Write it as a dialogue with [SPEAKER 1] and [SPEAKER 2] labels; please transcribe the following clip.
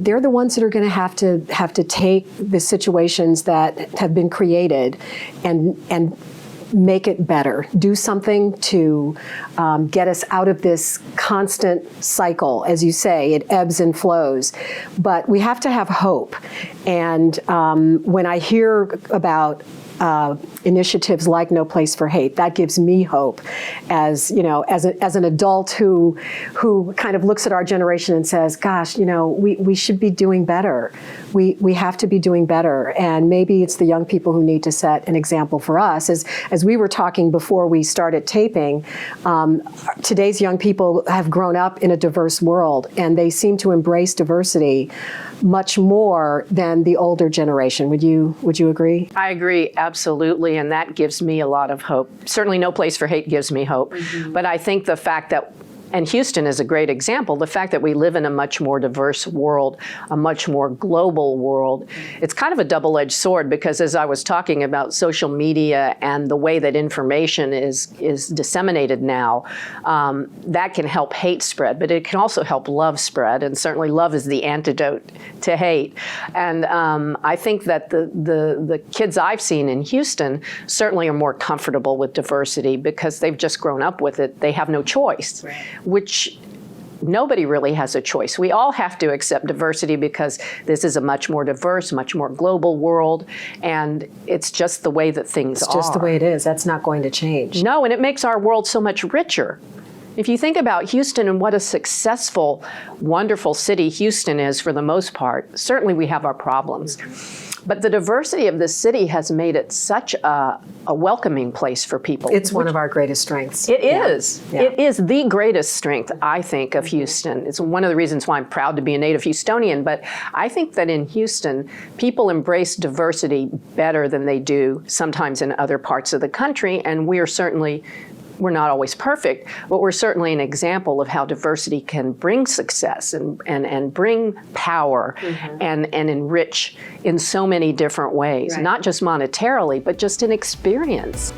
[SPEAKER 1] they're the ones that are going to have to take the situations that have been created and make it better, do something to get us out of this constant cycle. As you say, it ebbs and flows, but we have to have hope. And when I hear about initiatives like No Place for Hate, that gives me hope as, you know, as an adult who kind of looks at our generation and says, gosh, you know, we should be doing better. We have to be doing better. And maybe it's the young people who need to set an example for us. As we were talking before we started taping, today's young people have grown up in a diverse world, and they seem to embrace diversity much more than the older generation. Would you agree?
[SPEAKER 2] I agree, absolutely, and that gives me a lot of hope. Certainly No Place for Hate gives me hope, but I think the fact that, and Houston is a great example, the fact that we live in a much more diverse world, a much more global world, it's kind of a double-edged sword, because as I was talking about social media and the way that information is disseminated now, that can help hate spread, but it can also help love spread, and certainly love is the antidote to hate. And I think that the kids I've seen in Houston certainly are more comfortable with diversity because they've just grown up with it. They have no choice. Right. Which nobody really has a choice. We all have to accept diversity because this is a much more diverse, much more global world, and it's just the way that things are.
[SPEAKER 1] It's just the way it is. That's not going to change.
[SPEAKER 2] No, and it makes our world so much richer. If you think about Houston and what a successful, wonderful city Houston is for the most part, certainly we have our problems. But the diversity of this city has made it such a welcoming place for people.
[SPEAKER 1] It's one of our greatest strengths.
[SPEAKER 2] It is. Yeah. It is the greatest strength, I think, of Houston. It's one of the reasons why I'm proud to be a native Houstonian. But I think that in Houston, people embrace diversity better than they do sometimes in other parts of the country. And we're not always perfect, but we're certainly an example of how diversity can bring success and bring power and enrich in so many different ways, not just monetarily, but just in experience.